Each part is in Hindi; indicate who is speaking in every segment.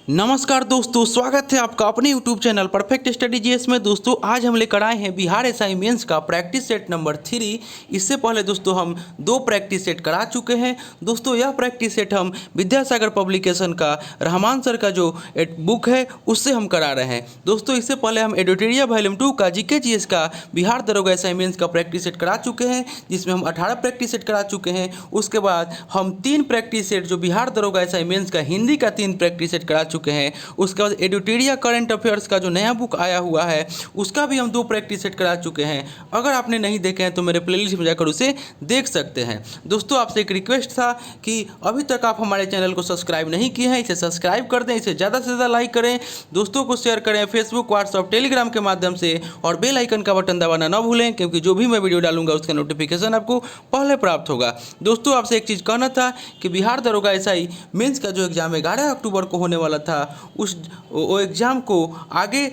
Speaker 1: नमस्कार दोस्तों, स्वागत है आपका अपने YouTube channel perfect study GS में। दोस्तों आज हम लेकर आए हैं बिहार एसआई मेंस का प्रैक्टिस सेट नंबर 3। इससे पहले दोस्तों हम 2 प्रैक्टिस सेट करा चुके हैं। दोस्तों यह प्रैक्टिस सेट हम विद्यासागर पब्लिकेशन का रहमान सर का जो बुक है उससे हम करा रहे हैं। दोस्तों इससे पहले हम एडिटोरिया वॉल्यूम 2 का जीके जीएस का बिहार दरोगा एसआई मेंस का प्रैक्टिस सेट करा चुके हैं, जिसमें हम 18 प्रैक्टिस सेट करा चुके हैं। उसके बाद हम 3 प्रैक्टिस सेट जो बिहार दरोगा एसआई मेंस का हिंदी का 3 प्रैक्टिस सेट करा चुके हैं। उसके बाद एडिटोरिया करंट अफेयर्स का जो नया बुक आया हुआ है उसका भी हम 2 प्रैक्टिस सेट करा चुके हैं। अगर आपने नहीं देखे हैं तो मेरे प्लेलिस्ट में जाकर उसे देख सकते हैं। दोस्तों आपसे एक रिक्वेस्ट था कि अभी तक आप हमारे चैनल को सब्सक्राइब नहीं किए हैं, इसे सब्सक्राइब कर दें, इसे ज़्यादा से ज़्यादा लाइक करें, दोस्तों को शेयर करें फेसबुक, व्हाट्सअप, टेलीग्राम के माध्यम से, और बेल आइकन का बटन दबाना ना भूलें, क्योंकि जो भी मैं वीडियो डालूंगा उसका नोटिफिकेशन आपको पहले प्राप्त होगा। दोस्तों आपसे एक चीज़ कहना था कि बिहार दरोगा एसआई मेंस का जो एग्ज़ाम 11 अक्टूबर को होने वाला था वो एग्ज़ाम को आगे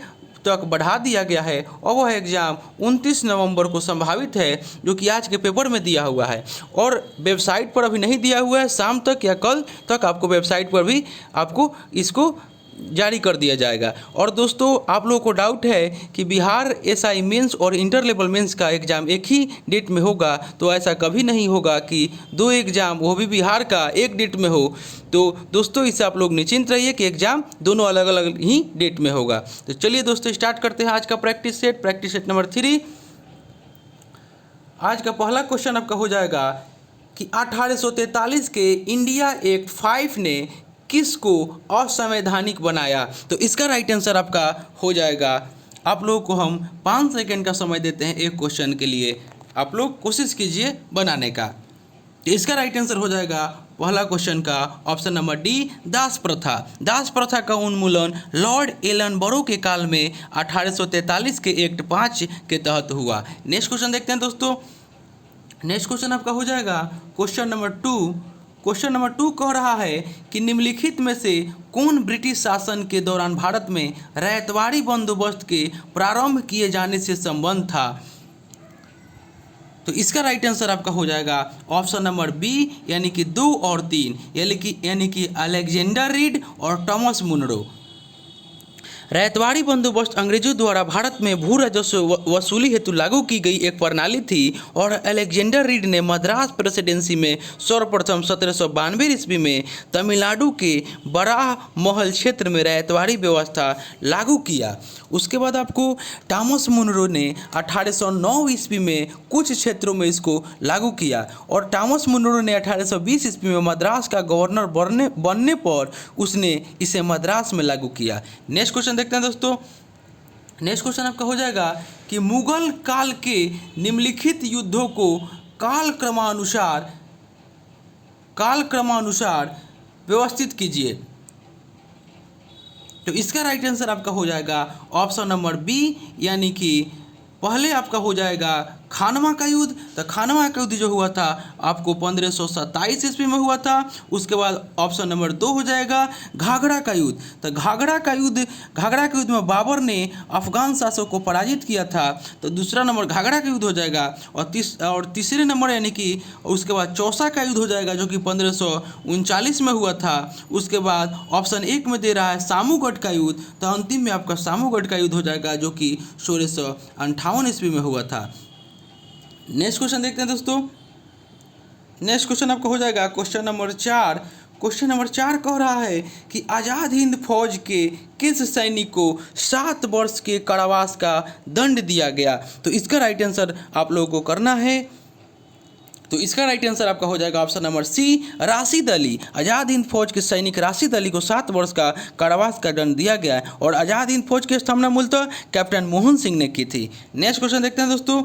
Speaker 1: तक बढ़ा दिया गया है और वह एग्ज़ाम 29 नवंबर को संभावित है, जो कि आज के पेपर में दिया हुआ है और वेबसाइट पर अभी नहीं दिया हुआ है। शाम तक या कल तक आपको वेबसाइट पर भी आपको इसको जारी कर दिया जाएगा। और दोस्तों आप लोगों को डाउट है कि बिहार एसआई मेंस और इंटर लेवल मेंस का एग्ज़ाम एक ही डेट में होगा, तो ऐसा कभी नहीं होगा कि 2 एग्ज़ाम वो भी बिहार का एक डेट में हो। तो दोस्तों इससे आप लोग निश्चिंत रहिए कि एग्ज़ाम दोनों अलग अलग ही डेट में होगा। तो चलिए दोस्तों स्टार्ट करते हैं आज का प्रैक्टिस सेट नंबर 3। आज का पहला क्वेश्चन आपका हो जाएगा कि 1843 के इंडिया एक्ट 5 ने किसको असंवैधानिक बनाया। तो इसका राइट आंसर आपका हो जाएगा, आप लोगों को हम 5 सेकंड का समय देते हैं एक क्वेश्चन के लिए, आप लोग कोशिश कीजिए बनाने का। तो इसका राइट आंसर हो जाएगा पहला क्वेश्चन का ऑप्शन नंबर डी, दास प्रथा। दास प्रथा का उन्मूलन लॉर्ड एलन बरो के काल में 1843 के एक्ट 5 के तहत हुआ। नेक्स्ट क्वेश्चन देखते हैं दोस्तों। नेक्स्ट क्वेश्चन आपका हो जाएगा क्वेश्चन नंबर 2। क्वेश्चन नंबर 2 कह रहा है कि निम्नलिखित में से कौन ब्रिटिश शासन के दौरान भारत में रैयतवाड़ी बंदोबस्त के प्रारंभ किए जाने से संबंध था। तो इसका राइट आंसर आपका हो जाएगा ऑप्शन नंबर बी, यानी कि 2 और 3, यानी कि अलेक्जेंडर रीड और टॉमस मुनरो। रैयतवाड़ी बंदोबस्त अंग्रेजों द्वारा भारत में भू राजस्व वसूली हेतु लागू की गई एक प्रणाली थी और अलेक्जेंडर रीड ने मद्रास प्रेसिडेंसी में सर्वप्रथम 1792 ईस्वी में तमिलनाडु के बराह महल क्षेत्र में रैयतवाड़ी व्यवस्था लागू किया। उसके बाद आपको टॉमस मुनरो ने 1809 ईस्वी में कुछ क्षेत्रों में इसको लागू किया और टॉमस मुनरो ने 1820 ईस्वी में मद्रास का गवर्नर बनने पर उसने इसे मद्रास में लागू किया। नेक्स्ट क्वेश्चन देखते हैं दोस्तों। नेक्स्ट क्वेश्चन आपका हो जाएगा कि मुगल काल के निम्नलिखित युद्धों को कालक्रमानुसार व्यवस्थित कीजिए। तो इसका राइट आंसर आपका हो जाएगा ऑप्शन नंबर बी, यानी कि पहले आपका हो जाएगा खानवा का युद्ध। तो खानवा का युद्ध जो हुआ था आपको 1527 ईस्वी में हुआ था। उसके बाद ऑप्शन नंबर 2 हो जाएगा घाघरा का युद्ध। तो घाघरा का युद्ध में बाबर ने अफगान शासक को पराजित किया था। तो दूसरा नंबर घाघरा का युद्ध हो जाएगा और तीसरे नंबर यानी कि उसके बाद चौसा का युद्ध हो जाएगा, जो कि 1539 में हुआ था। उसके बाद ऑप्शन 1 में दे रहा है सामूगढ़ का युद्ध। तो अंतिम में आपका सामूगढ़ का युद्ध हो जाएगा, जो कि 1658 ईस्वी में हुआ था। नेक्स्ट क्वेश्चन देखते हैं दोस्तों। नेक्स्ट क्वेश्चन आपका हो जाएगा क्वेश्चन नंबर 4। क्वेश्चन नंबर 4 कह रहा है कि आज़ाद हिंद फौज के किस सैनिक को 7 वर्ष के कारावास का दंड दिया गया। तो इसका राइट आंसर आप लोगों को करना है। तो इसका राइट आंसर आपका हो जाएगा option number C, Rashid Ali. Azad Hind Fauj के सैनिक राशिद अली को 7 वर्ष का कारावास का दंड दिया गया है और आज़ाद हिंद फौज की स्थापना मूलतः कैप्टन मोहन सिंह ने की थी। नेक्स्ट क्वेश्चन देखते हैं दोस्तों।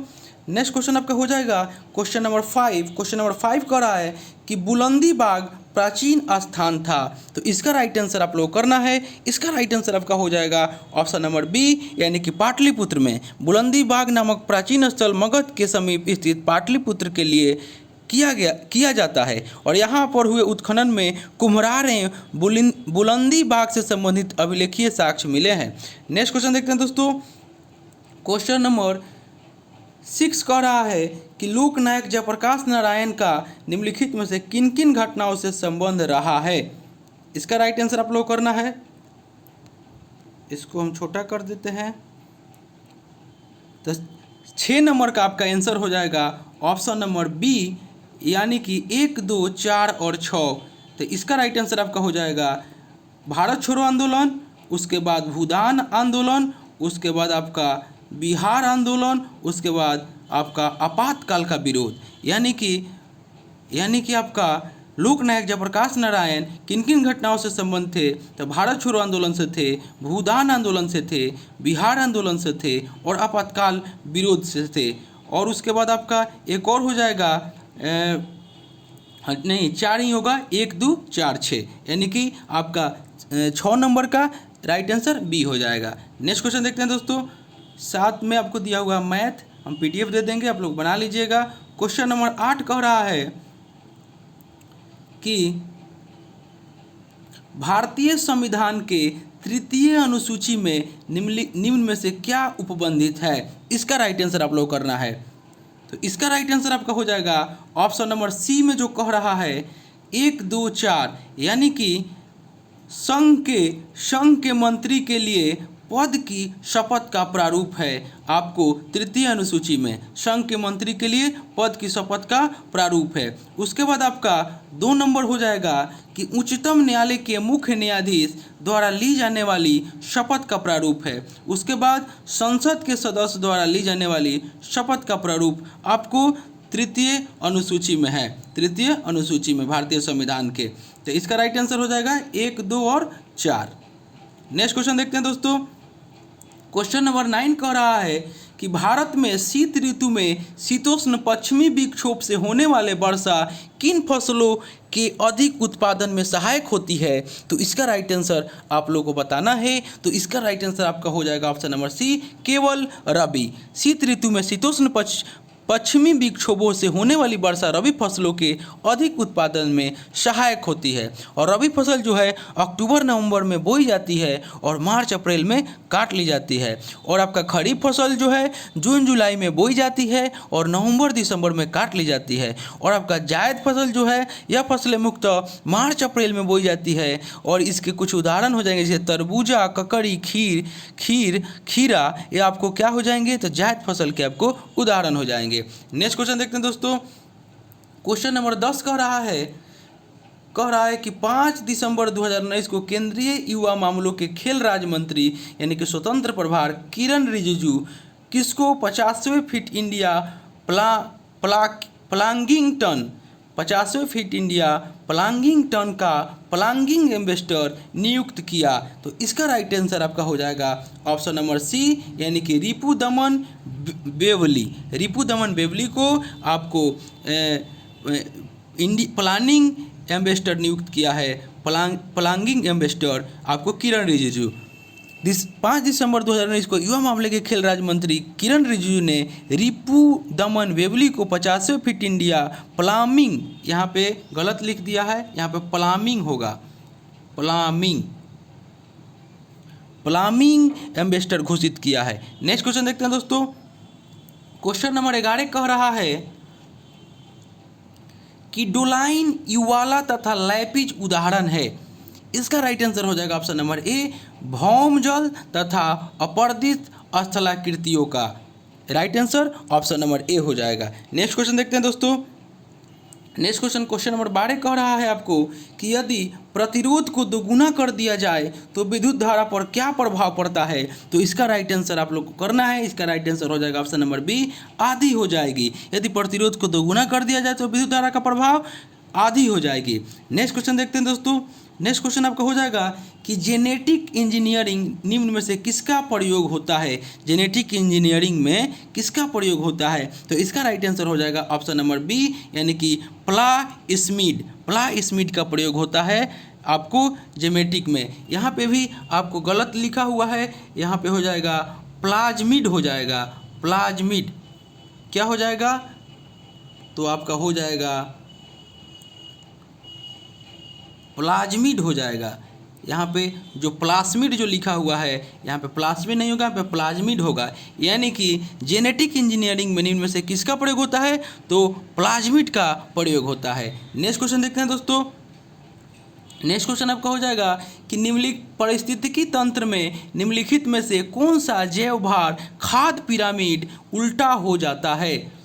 Speaker 1: नेक्स्ट क्वेश्चन आपका हो जाएगा क्वेश्चन नंबर 5। क्वेश्चन नंबर 5 कह रहा है कि बुलंदी बाग प्राचीन स्थान था। तो इसका राइट आंसर आप लोग करना है। इसका राइट आंसर आपका हो जाएगा ऑप्शन नंबर बी, यानी कि पाटलिपुत्र में बुलंदी बाग नामक प्राचीन स्थल मगध के समीप स्थित पाटलिपुत्र के लिए किया जाता है और यहाँ पर हुए उत्खनन में कुम्हरारें बुलंदी बाग से संबंधित अभिलेखीय साक्ष्य मिले हैं। नेक्स्ट क्वेश्चन देखते हैं दोस्तों। क्वेश्चन नंबर 6 कह रहा है कि लोकनायक जयप्रकाश नारायण का निम्नलिखित में से किन किन घटनाओं से संबंध रहा है। इसका राइट आंसर आप लोग करना है। इसको हम छोटा कर देते हैं। तो 6 नंबर का आपका आंसर हो जाएगा ऑप्शन नंबर बी, यानी कि 1, 2, 4 और 6। तो इसका राइट आंसर आपका हो जाएगा भारत छोड़ो आंदोलन, उसके बाद भूदान आंदोलन, उसके बाद आपका बिहार आंदोलन, उसके बाद आपका आपातकाल का विरोध। यानी कि आपका लोकनायक जयप्रकाश नारायण किन किन घटनाओं से संबंध थे? तो भारत छोड़ो आंदोलन से थे, भूदान आंदोलन से थे, बिहार आंदोलन से थे और आपातकाल विरोध से थे। और उसके बाद आपका एक और हो जाएगा नहीं 4 ही होगा, 1, 2, 4, 6, यानी कि आपका 6 नंबर का राइट आंसर बी हो जाएगा। नेक्स्ट क्वेश्चन देखते हैं दोस्तों। साथ में आपको दिया हुआ मैथ हम पीडीएफ दे देंगे, आप लोग बना लीजिएगा। क्वेश्चन नंबर 8 कह रहा है कि भारतीय संविधान के तृतीय अनुसूची में निम्न में से क्या उपबंधित है? इसका राइट आंसर आप लोग करना है। तो इसका राइट आंसर आपका हो जाएगा ऑप्शन नंबर सी में जो कह रहा है 1, 2, 4, यानी कि संघ के मंत्री के लिए पद की शपथ का प्रारूप है। आपको तृतीय अनुसूची में संघ के मंत्री के लिए पद की शपथ का प्रारूप है। उसके बाद आपका 2 नंबर हो जाएगा कि उच्चतम न्यायालय के मुख्य न्यायाधीश द्वारा ली जाने वाली शपथ का प्रारूप है। उसके बाद संसद के सदस्य द्वारा ली जाने वाली शपथ का प्रारूप आपको तृतीय अनुसूची में है, तृतीय अनुसूची में भारतीय संविधान के। तो इसका राइट आंसर हो जाएगा 1, 2 और 4। नेक्स्ट क्वेश्चन देखते हैं दोस्तों। क्वेश्चन नंबर 9 कह रहा है कि भारत में शीत ऋतु में शीतोष्ण पश्चिमी विक्षोभ से होने वाले वर्षा किन फसलों के अधिक उत्पादन में सहायक होती है? तो इसका राइट आंसर आप लोगों को बताना है। तो इसका राइट आंसर आपका हो जाएगा ऑप्शन नंबर सी, केवल रबी। शीत ऋतु में शीतोष्ण पश्चिमी विक्षोभों से होने वाली वर्षा रबी फसलों के अधिक उत्पादन में सहायक होती है। और रबी फसल जो है अक्टूबर नवंबर में बोई जाती है और मार्च अप्रैल में काट ली जाती है। और आपका खरीफ फसल जो है जून जुलाई में बोई जाती है और नवंबर दिसंबर में काट ली जाती है। और आपका जायद फसल जो है यह फसलें मुख्यतः मार्च अप्रैल में बोई जाती है। और इसके कुछ उदाहरण हो जाएंगे जैसे तरबूजा, ककड़ी, खीरा, ये आपको क्या हो जाएंगे? तो जायद फसल के आपको उदाहरण हो जाएंगे। नेक्स्ट क्वेश्चन देखते हैं दोस्तों। क्वेश्चन नंबर 10 कह रहा है कि 5 दिसंबर 2019 को केंद्रीय युवा मामलों के खेल राज्य मंत्री यानी कि स्वतंत्र प्रभार किरण रिजिजू किसको 50वें फिट इंडिया प्लांगिंगटन 50वें फिट इंडिया प्लांगिंगटन का प्लांगिंग एम्बेसडर नियुक्त किया? तो इसका राइट आंसर आपका हो जाएगा ऑप्शन नंबर सी, यानी कि रिपुदमन बेवली को आपको प्लानिंग एम्बेसडर नियुक्त किया है। प्लांगिंग एम्बेसडर आपको किरण रिजिजू। 5 दिसंबर 2019 को युवा मामले के खेल राज्य मंत्री किरण रिजिजू ने रिपुदमन बेवली को 50वें फिट इंडिया प्लामिंग, यहाँ पे गलत लिख दिया है, यहाँ पे प्लामिंग होगा, प्लामिंग एम्बेसडर घोषित किया है। नेक्स्ट क्वेश्चन देखते हैं दोस्तों। क्वेश्चन नंबर 11 कह रहा है कि डोलाइन, युवाला तथा लैपिज उदाहरण है। इसका राइट आंसर हो जाएगा ऑप्शन नंबर ए, भौमजल तथा अपरदित स्थलाकृतियों का। Right answer option number A हो जाएगा। नेक्स्ट क्वेश्चन देखते हैं दोस्तों। नेक्स्ट क्वेश्चन नंबर 12 कह रहा है आपको कि यदि प्रतिरोध को दोगुना कर दिया जाए तो विद्युत धारा पर क्या प्रभाव पड़ता है? तो इसका राइट आंसर आप लोग को करना है। इसका राइट आंसर हो जाएगा ऑप्शन नंबर बी, आधी हो जाएगी। यदि प्रतिरोध को दोगुना कर दिया जाए तो विद्युत धारा का प्रभाव आधी हो जाएगी। नेक्स्ट क्वेश्चन देखते हैं दोस्तों। नेक्स्ट क्वेश्चन आपका हो जाएगा कि जेनेटिक इंजीनियरिंग निम्न में से किसका प्रयोग होता है? जेनेटिक इंजीनियरिंग में किसका प्रयोग होता है? तो इसका राइट आंसर हो जाएगा ऑप्शन नंबर बी, यानी कि प्लास्मिड का प्रयोग होता है आपको जेनेटिक में। यहाँ पे भी आपको गलत लिखा हुआ है, यहाँ पे हो जाएगा प्लाज्मिड हो जाएगा। प्लाज्मिड क्या हो जाएगा? तो आपका हो जाएगा प्लाज्मिड हो जाएगा। यहाँ पे जो प्लास्मिड जो लिखा हुआ है, यहाँ पे प्लास्मिड नहीं होगा, यहाँ पे प्लाज्मिड होगा। यानी कि जेनेटिक इंजीनियरिंग में निम्न में से किसका प्रयोग होता है? तो प्लाज्मिड का प्रयोग होता है। नेक्स्ट क्वेश्चन देखते हैं दोस्तों। नेक्स्ट क्वेश्चन आपका हो जाएगा कि निम्नलिखित पारिस्थितिकी तंत्र में निम्नलिखित में से कौन सा जैव भार खाद्य पिरामिड उल्टा हो जाता है।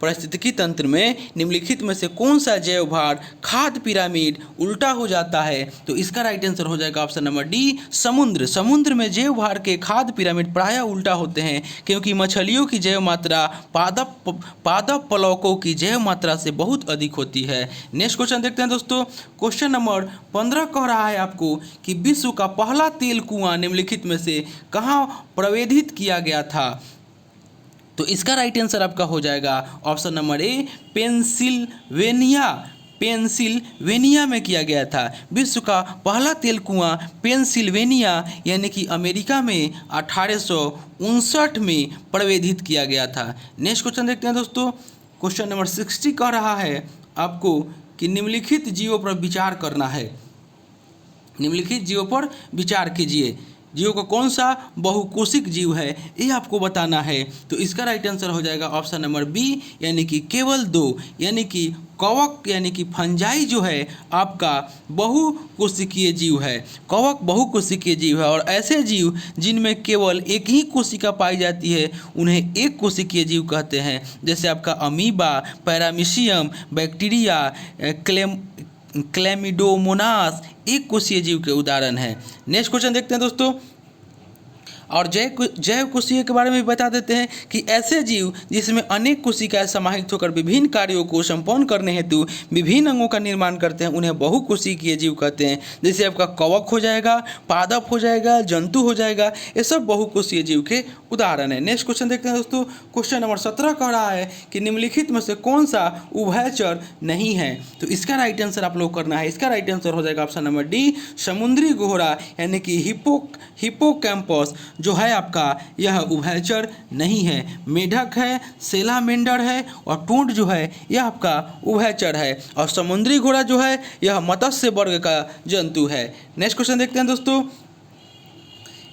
Speaker 1: पारिस्थितिकी तंत्र में निम्नलिखित में से कौन सा जैव भार खाद्य पिरामिड उल्टा हो जाता है। तो इसका राइट आंसर हो जाएगा ऑप्शन नंबर डी, समुद्र। समुद्र में जैव भार के खाद्य पिरामिड प्रायः उल्टा होते हैं क्योंकि मछलियों की जैव मात्रा पादप प्लवकों की जैव मात्रा से बहुत अधिक होती है। नेक्स्ट क्वेश्चन देखते हैं दोस्तों। क्वेश्चन नंबर 15 कह रहा है आपको कि विश्व का पहला तेल कुआं निम्नलिखित में से कहाँ प्रवेशित किया गया था। तो इसका राइट आंसर आपका हो जाएगा ऑप्शन नंबर ए, पेंसिल्वेनिया में किया गया था। विश्व का पहला तेल कुआं पेंसिल्वेनिया यानी कि अमेरिका में 1859 में प्रवेशित किया गया था। नेक्स्ट क्वेश्चन देखते हैं दोस्तों। क्वेश्चन नंबर 60 कह रहा है आपको कि निम्नलिखित जीवों पर विचार करना है। निम्नलिखित जीवों पर विचार कीजिए। जीवों का कौन सा बहुकोशिक जीव है ये आपको बताना है। तो इसका राइट आंसर हो जाएगा ऑप्शन नंबर बी यानी कि केवल 2 यानी कि कवक यानी कि फंजाई जो है आपका बहुकोशिकीय जीव है। कवक बहुकोशिकीय जीव है और ऐसे जीव जिनमें केवल एक ही कोशिका पाई जाती है उन्हें एक कोशिकीय जीव कहते हैं। जैसे आपका अमीबा, पैरामीशियम, बैक्टीरिया, क्लेमिडोमोनास एक कोशीय जीव के उदाहरण हैं। नेक्स्ट क्वेश्चन देखते हैं दोस्तों। और जैव कोशिकीय के बारे में बता देते हैं कि ऐसे जीव जिसमें अनेक कोशिकाएं समाहित होकर विभिन्न कार्यों को संपन्न करने हेतु विभिन्न अंगों का निर्माण करते हैं उन्हें बहुकोशिकीय जीव कहते हैं। जैसे आपका कवक हो जाएगा, पादप हो जाएगा, जंतु हो जाएगा, ये सब बहुकोशीय जीव के उदाहरण है। नेक्स्ट क्वेश्चन देखते हैं दोस्तों। क्वेश्चन नंबर 17 कह रहा है कि निम्नलिखित में से कौन सा उभयचर नहीं है। तो इसका राइट आंसर आप लोग करना है। इसका राइट आंसर हो जाएगा ऑप्शन नंबर डी, समुद्री घोड़ा यानी कि हिप्पोकैम्पस जो है आपका यह उभयचर नहीं है। मेढक है, सेलामेंडर है और टूंड जो है यह आपका उभयचर है और समुद्री घोड़ा जो है यह मत्स्य वर्ग का जंतु है। नेक्स्ट क्वेश्चन देखते हैं दोस्तों।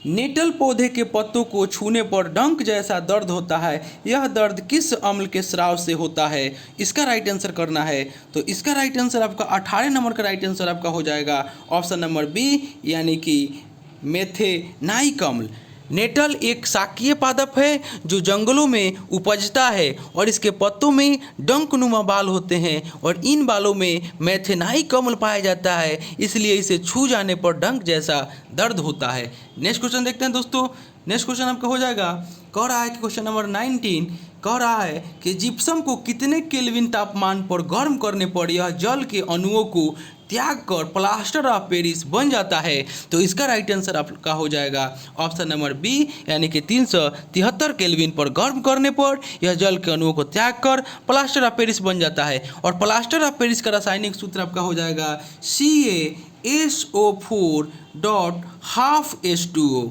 Speaker 1: नेटल पौधे के पत्तों को छूने पर डंक जैसा दर्द होता है, यह दर्द किस अम्ल के स्राव से होता है। इसका राइट आंसर करना है। तो इसका राइट आंसर आपका 18 नंबर का राइट आंसर आपका हो जाएगा ऑप्शन नंबर बी यानी कि मेथेनाइक अम्ल। नेटल एक शाकीय पादप है जो जंगलों में उपजता है और इसके पत्तों में डंकनुमा बाल होते हैं और इन बालों में मेथेनाइक अम्ल पाया जाता है, इसलिए इसे छू जाने पर डंक जैसा दर्द होता है। नेक्स्ट क्वेश्चन देखते हैं दोस्तों। नेक्स्ट क्वेश्चन आपका हो जाएगा, कह रहा है कि क्वेश्चन नंबर 19 कह रहा है कि जिप्सम को कितने केल्विन तापमान पर गर्म करने पर यह जल के अणुओं को त्याग कर प्लास्टर ऑफ पेरिस बन जाता है। तो इसका राइट आंसर आपका हो जाएगा ऑप्शन नंबर बी यानी कि 373 केल्विन पर गर्म करने पर यह जल के अणुओं को त्याग कर प्लास्टर ऑफ पेरिस बन जाता है। और प्लास्टर ऑफ पेरिस का रासायनिक सूत्र आपका हो जाएगा CaSO4.12H2O।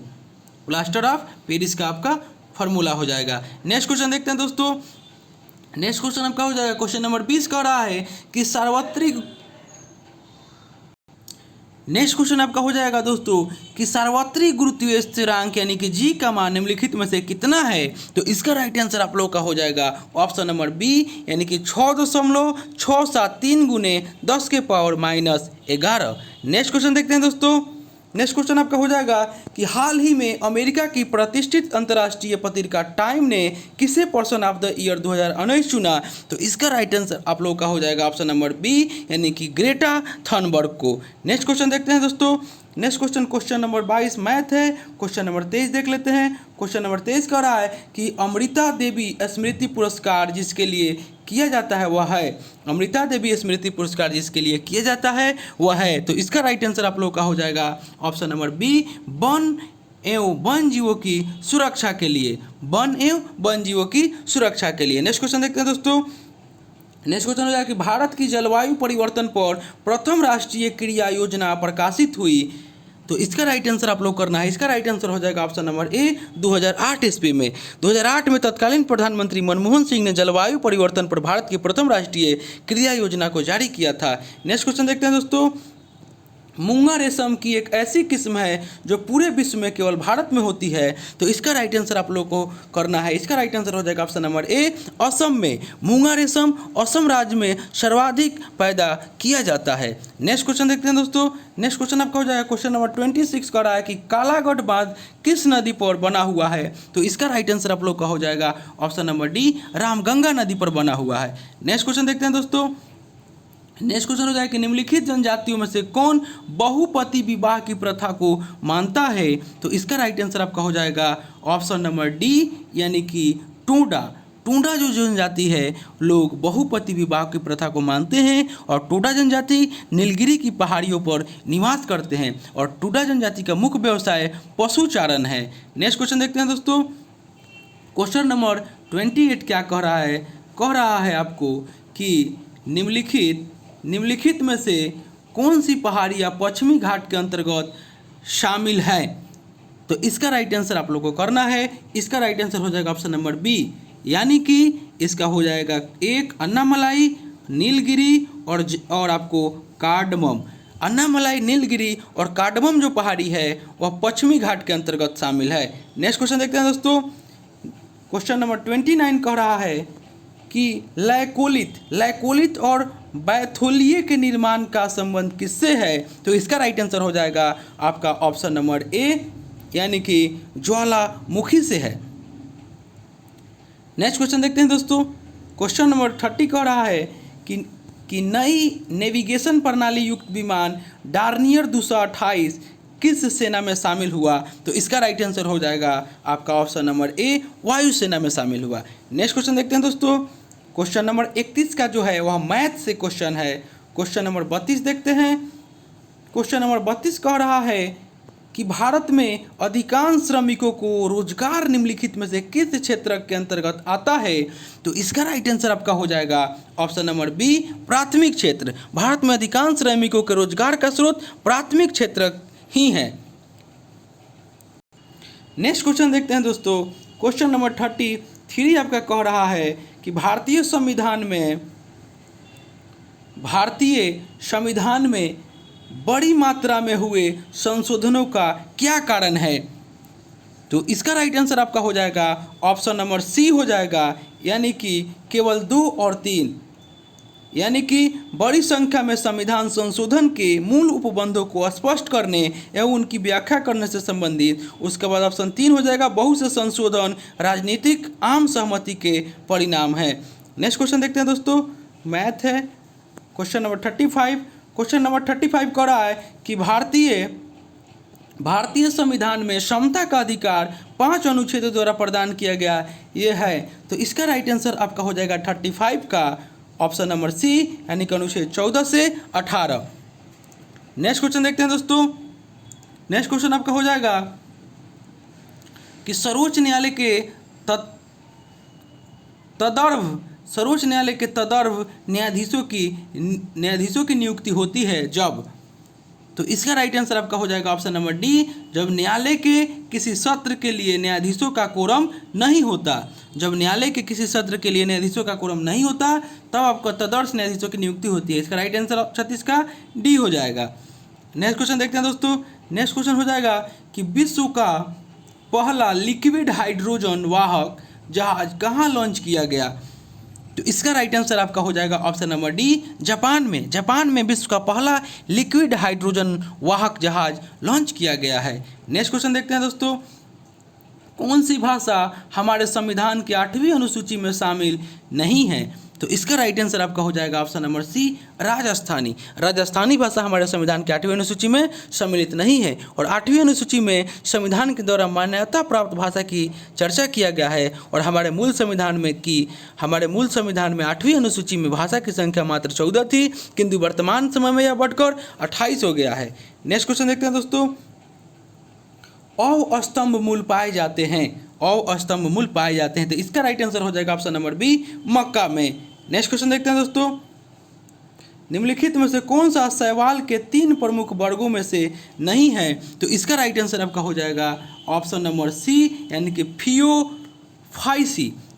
Speaker 1: प्लास्टर ऑफ पेरिस का आपका फॉर्मूला हो जाएगा। नेक्स्ट क्वेश्चन देखते हैं दोस्तों। नेक्स्ट क्वेश्चन आपका हो जाएगा क्वेश्चन नंबर 20 कह रहा है कि सार्वत्रिक नेक्स्ट क्वेश्चन आपका हो जाएगा दोस्तों कि सार्वत्रिक गुरुत्वीय स्थिरांक यानी कि जी का मान निम्नलिखित में से कितना है। तो इसका राइट आंसर आप लोग का हो जाएगा ऑप्शन नंबर बी यानी कि 6.673 गुने 10 के पावर -11। नेक्स्ट क्वेश्चन देखते हैं दोस्तों। नेक्स्ट क्वेश्चन आपका हो जाएगा कि हाल ही में अमेरिका की प्रतिष्ठित अंतर्राष्ट्रीय पत्रिका टाइम ने किसे पर्सन ऑफ द ईयर 2019 चुना। तो इसका राइट आंसर आप लोगों का हो जाएगा ऑप्शन नंबर बी यानी कि ग्रेटा थनबर्ग को। नेक्स्ट क्वेश्चन देखते हैं दोस्तों। नेक्स्ट क्वेश्चन नंबर 22 मैथ है। क्वेश्चन नंबर 23 देख लेते हैं। क्वेश्चन नंबर 23 कह रहा है कि अमृता देवी स्मृति पुरस्कार जिसके लिए किया जाता है वह है। अमृता देवी स्मृति पुरस्कार जिसके लिए किया जाता है वह है। तो इसका राइट आंसर आप लोग का हो जाएगा ऑप्शन नंबर बी वन एवं वन जीवों की सुरक्षा के लिए। वन एवं वन जीवों की सुरक्षा के लिए। नेक्स्ट क्वेश्चन देखते हैं दोस्तों। नेक्स्ट क्वेश्चन हो जाएगा कि भारत की जलवायु परिवर्तन पर प्रथम राष्ट्रीय क्रिया योजना प्रकाशित हुई। तो इसका राइट आंसर आप लोग करना है। इसका राइट आंसर हो जाएगा ऑप्शन नंबर ए 2008 ईस्वी में। 2008 में तत्कालीन प्रधानमंत्री मनमोहन सिंह ने जलवायु परिवर्तन पर भारत की प्रथम राष्ट्रीय क्रिया योजना को जारी किया था। नेक्स्ट क्वेश्चन देखते हैं दोस्तों। मूंगा रेशम की एक ऐसी किस्म है जो पूरे विश्व में केवल भारत में होती है। तो इसका राइट आंसर आप लोग को करना है। इसका राइट आंसर हो जाएगा ऑप्शन नंबर ए, असम में। मूंगा रेशम असम राज्य में सर्वाधिक पैदा किया जाता है। नेक्स्ट क्वेश्चन देखते हैं दोस्तों। नेक्स्ट क्वेश्चन आपका हो जाएगा क्वेश्चन नंबर 26 का रहा है कि कालागढ़ बांध किस नदी पर बना हुआ है। तो इसका राइट आंसर आप लोग का हो जाएगा ऑप्शन नंबर डी, रामगंगा नदी पर बना हुआ है। नेक्स्ट क्वेश्चन देखते हैं दोस्तों। नेक्स्ट क्वेश्चन हो जाए कि निम्नलिखित जनजातियों में से कौन बहुपति विवाह की प्रथा को मानता है। तो इसका राइट आंसर आपका हो जाएगा ऑप्शन नंबर डी, यानी कि टोडा। टोडा जो जनजाति है लोग बहुपति विवाह की प्रथा को मानते हैं और टोडा जनजाति नीलगिरी की पहाड़ियों पर निवास करते हैं और टोडा जनजाति का मुख्य व्यवसाय पशुचारण है। नेक्स्ट क्वेश्चन देखते हैं दोस्तों। क्वेश्चन नंबर 28 क्या कह रहा है? कह रहा है आपको कि निम्नलिखित में से कौन सी पहाड़ियाँ पश्चिमी घाट के अंतर्गत शामिल है। तो इसका राइट आंसर आप लोग को करना है। इसका राइट आंसर हो जाएगा ऑप्शन नंबर बी, यानी कि इसका हो जाएगा एक अन्नामलाई, नीलगिरी और आपको कार्डमम। अन्नामलाई, नीलगिरी और कार्डमम जो पहाड़ी है वह पश्चिमी घाट के अंतर्गत शामिल है। नेक्स्ट क्वेश्चन देखते हैं दोस्तों। क्वेश्चन नंबर 29 कह रहा है कि लैकोलित और बैथोलिए के निर्माण का संबंध किससे है। तो इसका राइट आंसर हो जाएगा आपका ऑप्शन नंबर ए, यानी कि ज्वालामुखी से है। नेक्स्ट क्वेश्चन देखते हैं दोस्तों। क्वेश्चन नंबर 30 कह रहा है कि नई नेविगेशन प्रणाली युक्त विमान डार्नियर 228 किस सेना में शामिल हुआ। तो इसका राइट आंसर हो जाएगा आपका ऑप्शन नंबर ए, वायुसेना में शामिल हुआ। नेक्स्ट क्वेश्चन देखते हैं दोस्तों। क्वेश्चन नंबर 31 का जो है वह मैथ से क्वेश्चन है। क्वेश्चन नंबर 32 देखते हैं। क्वेश्चन नंबर 32 कह रहा है कि भारत में अधिकांश श्रमिकों को रोजगार निम्नलिखित में से किस क्षेत्र के अंतर्गत आता है। तो इसका राइट आंसर आपका हो जाएगा ऑप्शन नंबर बी, प्राथमिक क्षेत्र। भारत में अधिकांश श्रमिकों के रोजगार का स्रोत प्राथमिक क्षेत्र ही है। नेक्स्ट क्वेश्चन देखते हैं दोस्तों। क्वेश्चन नंबर 33 आपका कह रहा है कि भारतीय संविधान में बड़ी मात्रा में हुए संशोधनों का क्या कारण है। तो इसका राइट आंसर आपका हो जाएगा ऑप्शन नंबर सी हो जाएगा, यानी कि केवल 2 और 3, यानी कि बड़ी संख्या में संविधान संशोधन के मूल उपबंधों को स्पष्ट करने एवं उनकी व्याख्या करने से संबंधित। उसके बाद ऑप्शन 3 हो जाएगा, बहुत से संशोधन राजनीतिक आम सहमति के परिणाम है। नेक्स्ट क्वेश्चन देखते हैं दोस्तों। मैथ है। Question number 35। क्वेश्चन नंबर 35 कह रहा है कि भारतीय संविधान में समता का अधिकार 5 अनुच्छेदों द्वारा प्रदान किया गया ये है। तो इसका राइट आंसर आपका हो जाएगा 35 का ऑप्शन नंबर सी, यानी कि अनुच्छेद 14 से 18। नेक्स्ट क्वेश्चन देखते हैं दोस्तों। नेक्स्ट क्वेश्चन आपका हो जाएगा कि सर्वोच्च न्यायालय के तदर्व न्यायाधीशों की नियुक्ति होती है जब। तो इसका राइट आंसर आपका हो जाएगा ऑप्शन नंबर डी, जब न्यायालय के किसी सत्र के लिए न्यायाधीशों का कोरम नहीं होता। जब न्यायालय के किसी सत्र के लिए न्यायाधीशों का कोरम नहीं होता तब आपका तदर्श न्यायाधीशों की नियुक्ति होती है। इसका राइट आंसर 36 का डी हो जाएगा। नेक्स्ट क्वेश्चन देखते हैं दोस्तों। नेक्स्ट क्वेश्चन हो जाएगा कि विश्व का पहला लिक्विड हाइड्रोजन वाहक जहाज कहाँ लॉन्च किया गया। तो इसका राइट आंसर आपका हो जाएगा ऑप्शन नंबर डी, जापान में विश्व का पहला लिक्विड हाइड्रोजन वाहक जहाज लॉन्च किया गया है। नेक्स्ट क्वेश्चन देखते हैं दोस्तों। कौन सी भाषा हमारे संविधान की 8वीं अनुसूची में शामिल नहीं है। तो इसका राइट आंसर आपका हो जाएगा ऑप्शन नंबर सी, राजस्थानी भाषा हमारे संविधान की 8वीं अनुसूची में सम्मिलित नहीं है। और 8वीं अनुसूची में संविधान के द्वारा मान्यता प्राप्त भाषा की चर्चा किया गया है और हमारे मूल संविधान में 8वीं अनुसूची में भाषा की संख्या मात्र 14 थी, किंतु वर्तमान समय में यह बढ़कर 28 हो गया है। नेक्स्ट क्वेश्चन देखते हैं दोस्तों। अवस्तंभ मूल पाए जाते हैं। तो इसका राइट आंसर हो जाएगा ऑप्शन नंबर बी, मक्का में। नेक्स्ट क्वेश्चन देखते हैं दोस्तों। निम्नलिखित में से कौन सा शैवाल के 3 प्रमुख वर्गों में से नहीं है। तो इसका राइट आंसर आपका हो जाएगा ऑप्शन नंबर सी, यानी कि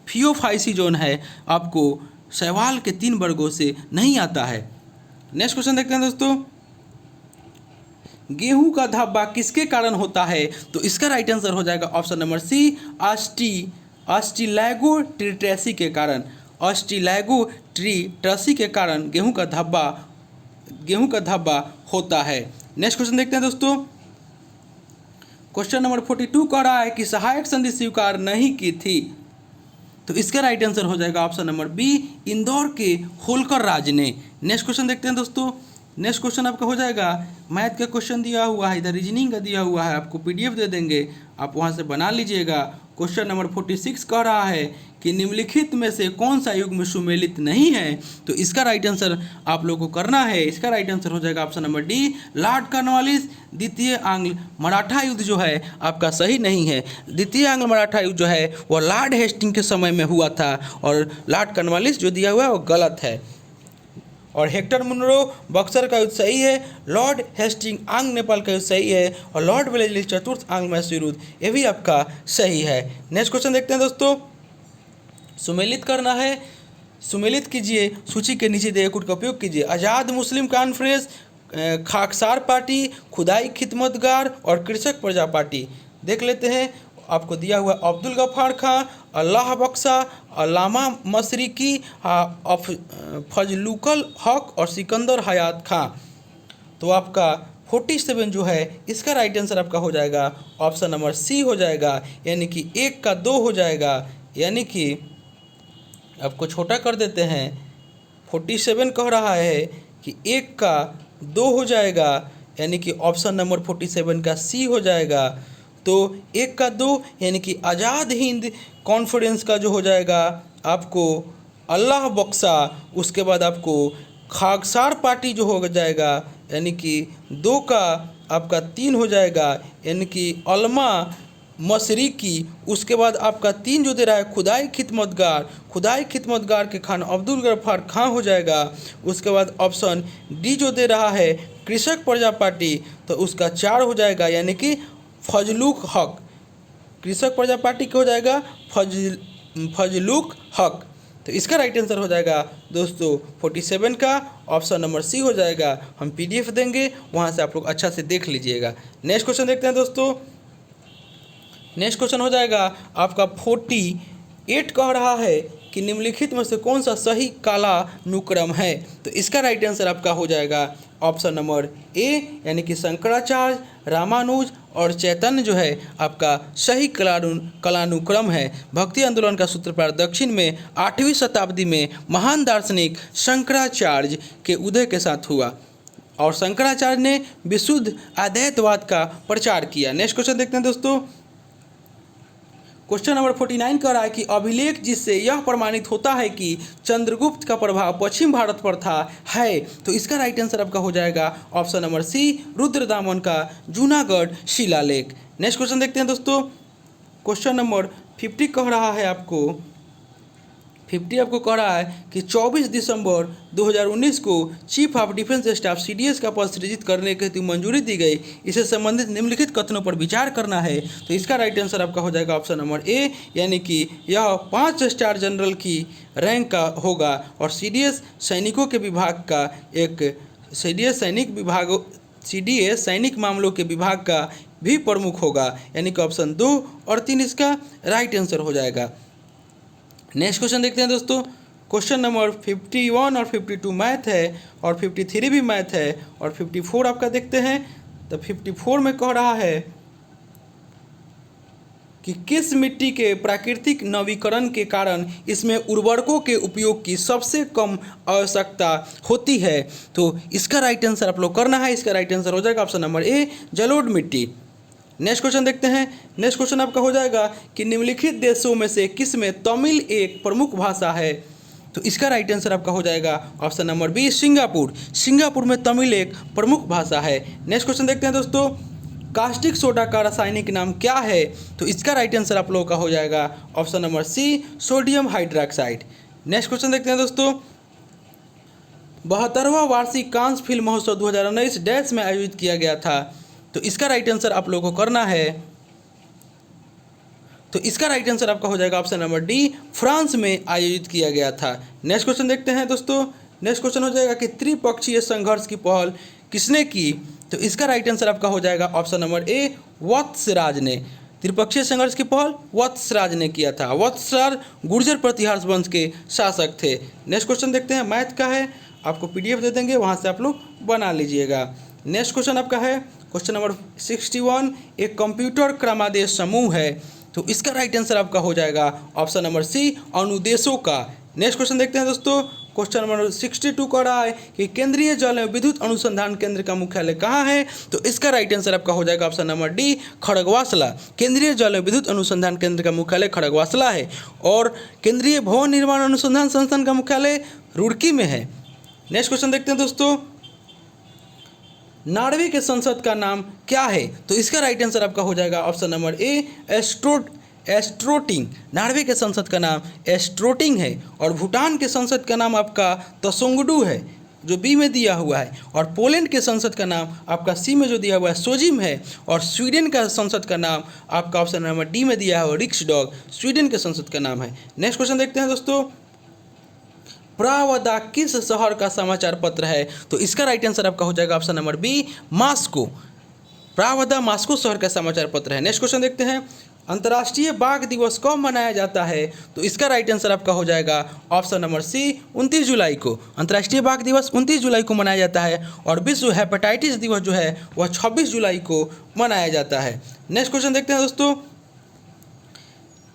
Speaker 1: फियोफाइसी जोन है आपको शैवाल के 3 वर्गों से नहीं आता है। नेक्स्ट क्वेश्चन देखते हैं दोस्तों। गेहूं का धब्बा किसके कारण होता है? तो इसका राइट आंसर हो जाएगा ऑप्शन नंबर सी, अस्टिलैगो ट्रिटेसी के कारण। अस्टिलैगो ट्रिटेसी के कारण गेहूं का धब्बा होता है। नेक्स्ट क्वेश्चन देखते हैं दोस्तों। क्वेश्चन नंबर 42 कह रहा है कि सहायक संधि स्वीकार नहीं की थी। तो इसका राइट आंसर हो जाएगा ऑप्शन नंबर बी, इंदौर के होलकर राज ने। नेक्स्ट क्वेश्चन देखते हैं दोस्तों। नेक्स्ट क्वेश्चन आपका हो जाएगा, मैथ का क्वेश्चन दिया हुआ है, इधर रीजनिंग का दिया हुआ है, आपको पीडीएफ दे देंगे, आप वहां से बना लीजिएगा। क्वेश्चन नंबर 46 कह रहा है कि निम्नलिखित में से कौन सा युग्म सुमेलित नहीं है? तो इसका राइट आंसर आप लोगों को करना है। इसका राइट आंसर हो जाएगा option number D, Lord Cornwallis. द्वितीय आंग्ल मराठा युद्ध जो है आपका सही नहीं है। द्वितीय आंग्ल मराठा युद्ध जो है वो लॉर्ड हेस्टिंग के समय में हुआ था, और लॉर्ड कॉर्नवालिस जो दिया हुआ है वो गलत है। और हेक्टर मुनरो बक्सर का युद्ध सही है, लॉर्ड हेस्टिंग आंग नेपाल का युद्ध सही है, और लॉर्ड वेलेस्ली चतुर्थ आंग्ल मैसूर युद्ध ये भी आपका सही है। नेक्स्ट क्वेश्चन देखते हैं दोस्तों। सुमेलित करना है, सुमेलित कीजिए, सूची के नीचे दिए कुट का उपयोग कीजिए। आज़ाद मुस्लिम कॉन्फ्रेंस, खाकसार पार्टी, खुदाई खिदमतगार और कृषक प्रजा पार्टी। देख लेते हैं, आपको दिया हुआ अब्दुल गफ्फार खां, अल्लाह बख्शा, अल्लामा मशरिकी, फजलुकल हक और सिकंदर हयात खां। तो आपका 47 जो है इसका राइट आंसर आपका हो जाएगा ऑप्शन नंबर सी हो जाएगा, यानी कि 1 का 2 हो जाएगा। यानी कि आपको छोटा कर देते हैं, 47 कह रहा है कि 1 का 2 हो जाएगा, यानी कि ऑप्शन नंबर 47 का सी हो जाएगा। तो 1 का 2 यानी कि आज़ाद हिंद कॉन्फ्रेंस का जो हो जाएगा आपको अल्लाह बख्शा, उसके बाद आपको खाकसार पार्टी जो हो जाएगा, यानी कि 2 का आपका 3 हो जाएगा, यानी कि अल्मा मशरिकी। उसके बाद आपका 3 जो दे रहा है खुदाई खिदमतगार के खान अब्दुल गफ्फार खां हो जाएगा। उसके बाद ऑप्शन डी जो दे रहा है कृषक प्रजा पार्टी, तो उसका 4 हो जाएगा, यानी कि फजलुक हक। कृषक प्रजा पार्टी क्या हो जाएगा? फजलुक हक। तो इसका राइट आंसर हो जाएगा दोस्तों 47 का ऑप्शन नंबर सी हो जाएगा। हम पीडीएफ देंगे, वहां से आप लोग अच्छा से देख लीजिएगा। नेक्स्ट क्वेश्चन देखते हैं दोस्तों। नेक्स्ट क्वेश्चन हो जाएगा आपका 48 कह रहा है कि निम्नलिखित में से कौन सा सही कालानुक्रम है? तो इसका राइट आंसर आपका हो जाएगा ऑप्शन नंबर ए, यानी कि शंकराचार्य, रामानुज और चैतन्य जो है आपका सही कालानुक्रम है। भक्ति आंदोलन का सूत्रपात दक्षिण में 8वीं शताब्दी में महान दार्शनिक शंकराचार्य के उदय के साथ हुआ, और शंकराचार्य ने विशुद्ध अद्वैतवाद का प्रचार किया। नेक्स्ट क्वेश्चन देखते हैं दोस्तों। क्वेश्चन नंबर 49 कह रहा है कि अभिलेख जिससे यह प्रमाणित होता है कि चंद्रगुप्त का प्रभाव पश्चिम भारत पर था है। तो इसका राइट आंसर आपका हो जाएगा ऑप्शन नंबर सी, रुद्रदामन का जूनागढ़ शिलालेख। नेक्स्ट क्वेश्चन देखते हैं दोस्तों। क्वेश्चन नंबर 50 कह रहा है आपको 50 आपको कह रहा है कि 24 दिसंबर 2019 को chief of defence staff CDS का पद सृजित करने के हेतु मंजूरी दी गई। इससे संबंधित निम्नलिखित कथनों पर विचार करना है। तो इसका राइट आंसर आपका हो जाएगा ऑप्शन नंबर ए, यानी कि यह 5 स्टार जनरल की रैंक का होगा, और सीडीएस सैनिकों के विभाग का एक सीडीएस सैनिक मामलों के विभाग का भी प्रमुख होगा, यानी कि ऑप्शन 2 और 3 इसका राइट आंसर हो जाएगा। नेक्स्ट क्वेश्चन देखते हैं दोस्तों। क्वेश्चन नंबर 51 और 52 मैथ है, और 53 भी मैथ है, और 54 आपका देखते हैं। तो 54 में कह रहा है कि किस मिट्टी के प्राकृतिक नवीकरण के कारण इसमें उर्वरकों के उपयोग की सबसे कम आवश्यकता होती है। तो इसका राइट आंसर आप लोग करना है। इसका राइट आंसर हो जाएगा ऑप्शन नंबर ए, जलोढ़ मिट्टी। नेक्स्ट क्वेश्चन देखते हैं। नेक्स्ट क्वेश्चन आपका हो जाएगा कि निम्नलिखित देशों में से किस में तमिल एक प्रमुख भाषा है? तो इसका राइट आंसर आपका हो जाएगा option number B, Singapore. Singapore में तमिल एक प्रमुख भाषा है। नेक्स्ट क्वेश्चन देखते हैं दोस्तों। कास्टिक सोडा का रासायनिक नाम क्या है? तो इसका राइट आंसर आप लोगों का हो जाएगा option number C, sodium hydroxide. Next question देखते हैं दोस्तों। 72वां वार्षिक कांस फिल्म महोत्सव 2019 डैश में आयोजित किया गया था। तो इसका राइट आंसर आप लोगों को करना है। तो इसका राइट आंसर आपका हो जाएगा ऑप्शन नंबर डी, फ्रांस में आयोजित किया गया था। नेक्स्ट क्वेश्चन देखते हैं दोस्तों। नेक्स्ट क्वेश्चन हो जाएगा कि त्रिपक्षीय संघर्ष की पहल किसने की? तो इसका राइट आंसर आपका हो जाएगा ऑप्शन नंबर ए, वत्सराज ने। त्रिपक्षीय संघर्ष की पहल वत्सराज ने किया था। वत्सराज गुर्जर प्रतिहार वंश के शासक थे। नेक्स्ट क्वेश्चन देखते हैं, मैथ का है, आपको पीडीएफ दे देंगे, वहाँ से आप लोग बना लीजिएगा। नेक्स्ट क्वेश्चन आपका है क्वेश्चन नंबर 61, एक कंप्यूटर क्रमादेश समूह है, तो इसका राइट आंसर आपका हो जाएगा ऑप्शन नंबर सी, अनुदेशों का। नेक्स्ट क्वेश्चन देखते हैं दोस्तों, क्वेश्चन नंबर 62 कह रहा है कि केंद्रीय जल एवं विद्युत अनुसंधान केंद्र का मुख्यालय कहाँ है? तो इसका राइट आंसर आपका हो जाएगा ऑप्शन नंबर डी, खड़गवासला। केंद्रीय जल एवं विद्युत अनुसंधान केंद्र का मुख्यालय खड़गवासला है। और केंद्रीय भवन निर्माण अनुसंधान संस्थान का मुख्यालय रुड़की में है। नेक्स्ट क्वेश्चन देखते हैं दोस्तों, नॉर्वे के संसद का नाम क्या है? तो इसका राइट आंसर आपका हो जाएगा ऑप्शन नंबर ए, एस्ट्रोटिंग। नॉर्वे के संसद का नाम एस्ट्रोटिंग है। और भूटान के संसद का नाम आपका त्सोंगडू है, जो बी में दिया हुआ है। और पोलैंड के संसद का नाम आपका सी में जो दिया हुआ है सोजिम है। और स्वीडन का संसद का नाम आपका ऑप्शन नंबर डी में दिया हुआ है रिक्सडॉग, स्वीडन के संसद का नाम है। नेक्स्ट क्वेश्चन देखते हैं दोस्तों, प्रावदा किस शहर का समाचार पत्र है? तो इसका राइट आंसर आपका हो जाएगा option number B, Moscow. Pravda Moscow शहर का समाचार पत्र है। नेक्स्ट क्वेश्चन देखते हैं, अंतर्राष्ट्रीय बाघ दिवस कब मनाया जाता है? तो इसका राइट आंसर आपका हो जाएगा ऑप्शन नंबर सी, 29 जुलाई को। अंतर्राष्ट्रीय बाघ दिवस 29 जुलाई को मनाया जाता है। और विश्व हेपेटाइटिस दिवस जो है वह 26 जुलाई को मनाया जाता है। नेक्स्ट क्वेश्चन देखते हैं दोस्तों,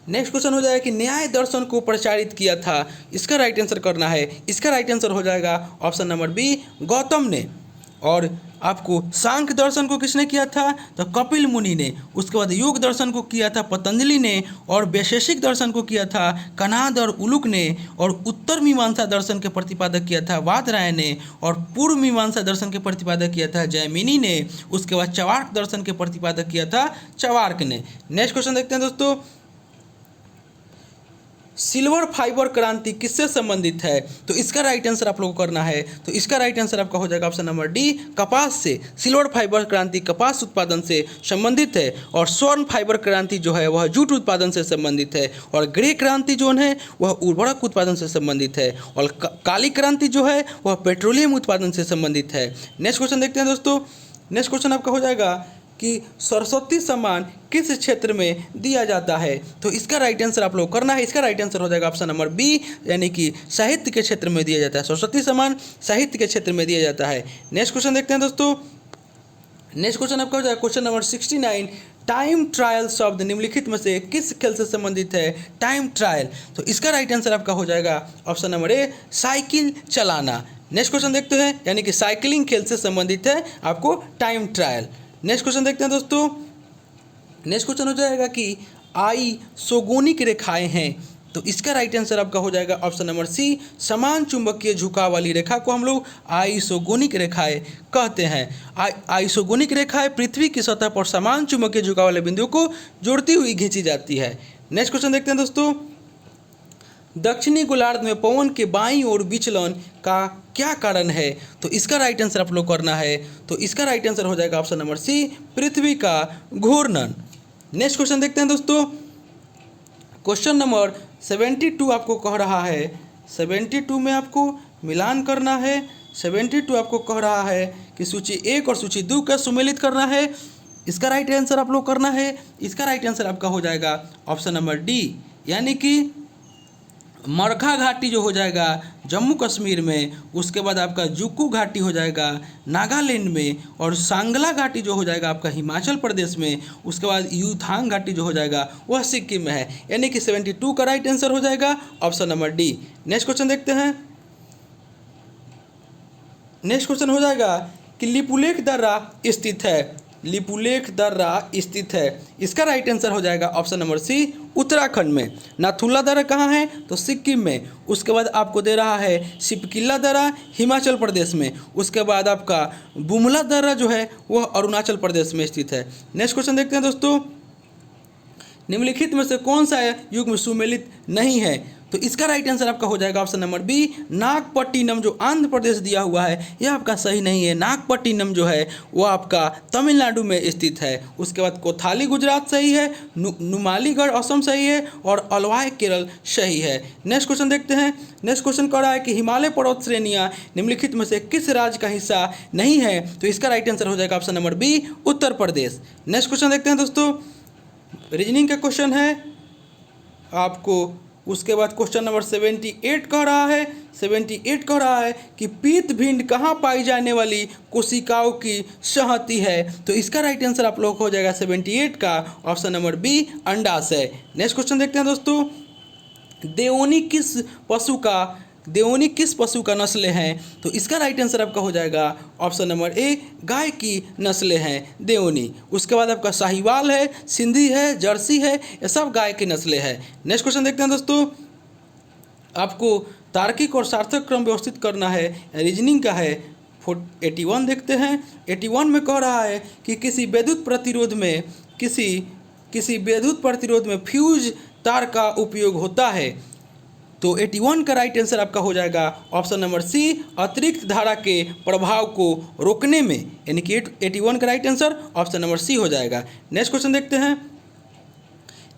Speaker 1: नेक्स्ट क्वेश्चन हो जाएगा कि न्याय दर्शन को प्रचारित किया था, इसका राइट आंसर करना है। इसका राइट आंसर हो जाएगा ऑप्शन नंबर बी, गौतम ने। और आपको सांख्य दर्शन को किसने किया था? तो कपिल मुनि ने। उसके बाद योग दर्शन को किया था पतंजलि ने। और वैशेषिक दर्शन को किया था कनाद और उलुक ने। और उत्तर मीमांसा दर्शन के प्रतिपादक किया था वादरायण ने। और पूर्व मीमांसा दर्शन के प्रतिपादक किया था जैमिनी ने। उसके बाद चवार्क दर्शन के प्रतिपादक किया था चवार्क ने। नेक्स्ट क्वेश्चन देखते हैं दोस्तों, सिल्वर फाइबर क्रांति किससे संबंधित है? तो इसका राइट आंसर आप लोगों को करना है। तो इसका राइट आंसर आपका हो जाएगा ऑप्शन नंबर डी, कपास से। सिल्वर फाइबर क्रांति कपास उत्पादन से संबंधित है। और स्वर्ण फाइबर क्रांति जो है वह जूट उत्पादन से संबंधित है। और ग्रे क्रांति जो है वह उर्वरक उत्पादन से संबंधित है। और काली क्रांति जो है वह पेट्रोलियम उत्पादन से संबंधित है। नेक्स्ट क्वेश्चन देखते हैं दोस्तों, नेक्स्ट क्वेश्चन आपका हो जाएगा कि सरस्वती सम्मान किस क्षेत्र में दिया जाता है? तो इसका राइट आंसर आप लोग करना है। इसका राइट आंसर हो जाएगा ऑप्शन नंबर बी, यानी कि साहित्य के क्षेत्र में दिया जाता है। सरस्वती सम्मान साहित्य के क्षेत्र में दिया जाता है। नेक्स्ट क्वेश्चन देखते हैं दोस्तों, नेक्स्ट क्वेश्चन आपका हो जाएगा क्वेश्चन नंबर 69, टाइम ट्रायल शब्द निम्नलिखित में से किस खेल से संबंधित है? Time trial. तो इसका राइट आंसर आपका हो जाएगा ऑप्शन नंबर ए, साइकिल चलाना। नेक्स्ट क्वेश्चन देखते हैं, यानी कि साइकिलिंग खेल से संबंधित है आपको टाइम ट्रायल। नेक्स्ट क्वेश्चन देखते हैं दोस्तों, नेक्स्ट क्वेश्चन हो जाएगा कि आइसोगोनिक रेखाएं हैं, तो इसका राइट आंसर आपका हो जाएगा ऑप्शन नंबर सी, समान चुंबकीय झुकाव वाली रेखा को हम लोग आइसोगोनिक रेखाएं कहते हैं। आइसोगोनिक रेखाएं पृथ्वी की सतह पर समान चुंबकीय झुकाव वाले बिंदुओं को जोड़ती हुई खींची जाती है। नेक्स्ट क्वेश्चन देखते हैं दोस्तों, दक्षिणी गोलार्ध में पवन के बाईं ओर विचलन का क्या कारण है? तो इसका राइट आंसर आप लोग करना है। तो इसका राइट आंसर हो जाएगा ऑप्शन नंबर सी, पृथ्वी का घूर्णन। नेक्स्ट क्वेश्चन देखते हैं दोस्तों, क्वेश्चन नंबर 72 आपको कह रहा है, 72 में आपको मिलान करना है। 72 आपको कह रहा है कि सूची 1 और सूची 2 का सुमेलित करना है। इसका राइट आंसर आप लोग करना है। इसका राइट आंसर आपका हो जाएगा ऑप्शन नंबर डी, यानी कि मरखा घाटी जो हो जाएगा जम्मू कश्मीर में, उसके बाद आपका जुक्कू घाटी हो जाएगा नागालैंड में, और सांगला घाटी जो हो जाएगा आपका हिमाचल प्रदेश में, उसके बाद यूथांग घाटी जो हो जाएगा वह सिक्किम में है। यानी कि 72 का राइट आंसर हो जाएगा option number D. Next question देखते हैं, नेक्स्ट क्वेश्चन हो जाएगा कि लिपुलेख दर्रा स्थित है। लिपुलेख दर्रा स्थित है, इसका राइट आंसर हो जाएगा ऑप्शन नंबर सी, उत्तराखंड में। नाथुला दर्रा कहाँ है? तो सिक्किम में। उसके बाद आपको दे रहा है सिपकिला दर्रा हिमाचल प्रदेश में। उसके बाद आपका बुमला दर्रा जो है वह अरुणाचल प्रदेश में स्थित है। नेक्स्ट क्वेश्चन देखते हैं दोस्तों, निम्नलिखित में से कौन सा युग में सुमेलित नहीं है? तो इसका राइट आंसर आपका हो जाएगा ऑप्शन नंबर बी नागपट्टिनम, जो आंध्र प्रदेश दिया हुआ है यह आपका सही नहीं है। नागपट्टिनम जो है वो आपका तमिलनाडु में स्थित है। उसके बाद कोथाली गुजरात सही है, नुमालीगढ़ असम सही है और अलवाय केरल सही है। नेक्स्ट क्वेश्चन देखते हैं। नेक्स्ट क्वेश्चन कह रहा है कि हिमालय पर्वत श्रेणियाँ निम्नलिखित में से किस राज्य का हिस्सा नहीं है, तो इसका राइट आंसर हो जाएगा option number B Uttar Pradesh. Next question देखते हैं दोस्तों, रीजनिंग का क्वेश्चन है आपको। उसके बाद क्वेश्चन नंबर 78 कह रहा है, 78 कह रहा है कि पीत भिंड कहाँ पाई जाने वाली कोशिकाओं की संहति है, तो इसका राइट आंसर आप लोग को हो जाएगा 78 का ऑप्शन नंबर बी अंडाशय। नेक्स्ट क्वेश्चन देखते हैं दोस्तों, देओनी किस पशु का नस्लें हैं, तो इसका राइट आंसर आपका हो जाएगा ऑप्शन नंबर ए गाय की नस्लें हैं देओनी। उसके बाद आपका साहिवाल है, सिंधी है, जर्सी है, ये सब गाय की नस्लें हैं। नेक्स्ट क्वेश्चन देखते हैं दोस्तों, आपको तार्किक और सार्थक क्रम व्यवस्थित करना है, रीजनिंग का है। 81 देखते हैं। 81 में कह रहा है कि किसी विद्युत प्रतिरोध में फ्यूज तार का उपयोग होता है, तो 81 का राइट आंसर आपका हो जाएगा ऑप्शन नंबर सी अतिरिक्त धारा के प्रभाव को रोकने में, यानी कि 81 का right answer option number C हो जाएगा। नेक्स्ट क्वेश्चन देखते हैं,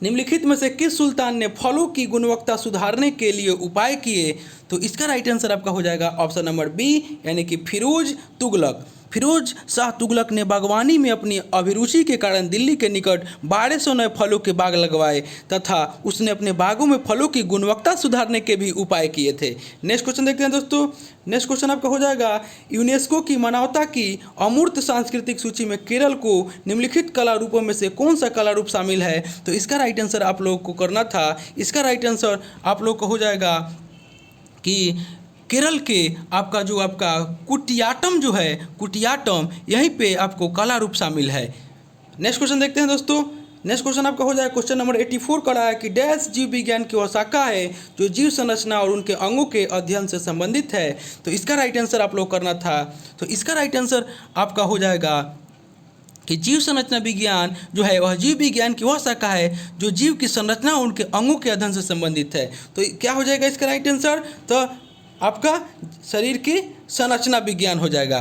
Speaker 1: निम्नलिखित में से किस सुल्तान ने फलों की गुणवत्ता सुधारने के लिए उपाय किए, तो इसका राइट आंसर आपका हो जाएगा ऑप्शन नंबर बी यानी कि फिरोज तुगलक। फिरोज शाह तुगलक ने बागवानी में अपनी अभिरुचि के कारण दिल्ली के निकट 1200 नए फलों के बाग लगवाए तथा उसने अपने बागों में फलों की गुणवत्ता सुधारने के भी उपाय किए थे। नेक्स्ट क्वेश्चन देखते हैं दोस्तों। नेक्स्ट क्वेश्चन आपका हो जाएगा, यूनेस्को की मानवता की अमूर्त सांस्कृतिक सूची में केरल को निम्नलिखित कला रूपों में से कौन सा कला रूप शामिल है, तो इसका राइट आंसर आप लोगों को करना था। इसका राइट आंसर आप लोग को हो जाएगा कि केरल के आपका कुटियाटम जो है, कुटियाटम यहीं पे आपको कला रूप शामिल है। नेक्स्ट क्वेश्चन देखते हैं दोस्तों। नेक्स्ट क्वेश्चन आपका हो जाएगा क्वेश्चन नंबर 84 का रहा है कि डैश जीव विज्ञान की वह शाखा है जो जीव संरचना और उनके अंगों के अध्ययन से संबंधित है, तो इसका राइट आंसर आप लोग करना था। तो इसका राइट आंसर आपका हो जाएगा कि जीव संरचना विज्ञान जो है वह जीव विज्ञान की वह शाखा है जो जीव की संरचना और उनके अंगों के अध्ययन से संबंधित है। तो क्या हो जाएगा इसका राइट आंसर, तो आपका शरीर की संरचना विज्ञान हो जाएगा।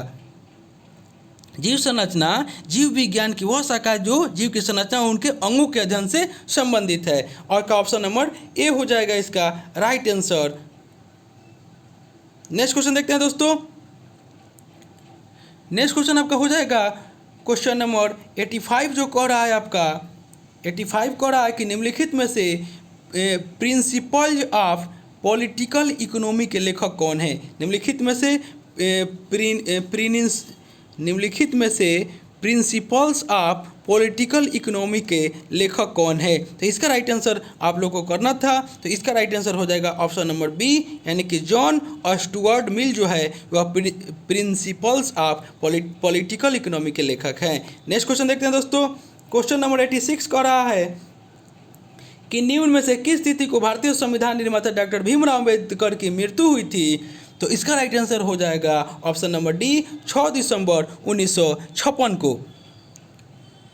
Speaker 1: जीव संरचना जीव विज्ञान की वह शाखा है जो जीव की संरचना और उनके अंगों के अध्ययन से संबंधित है, और का ऑप्शन नंबर ए हो जाएगा इसका राइट आंसर। नेक्स्ट क्वेश्चन देखते हैं दोस्तों। नेक्स्ट क्वेश्चन आपका हो जाएगा क्वेश्चन नंबर 85 जो कह रहा है आपका 85 कह रहा है कि निम्नलिखित में से प्रिंसिपल्स ऑफ पॉलिटिकल इकोनॉमी के लेखक कौन है। निम्नलिखित में से प्रिंसिपल्स ऑफ पॉलिटिकल इकोनॉमी के लेखक कौन है, तो इसका राइट आंसर आप लोग को करना था। तो इसका राइट आंसर हो जाएगा ऑप्शन नंबर बी यानी कि जॉन स्टुअर्ट मिल जो है वह प्रिंसिपल्स ऑफ पॉलिटिकल इकोनॉमी के लेखक हैं। नेक्स्ट क्वेश्चन देखते हैं दोस्तों। क्वेश्चन नंबर 86 कह रहा है कि निम्न में से किस तिथि को भारतीय संविधान निर्माता डॉक्टर भीमराव अम्बेडकर की मृत्यु हुई थी, तो इसका राइट आंसर हो जाएगा ऑप्शन नंबर डी 6 दिसंबर 1956 को।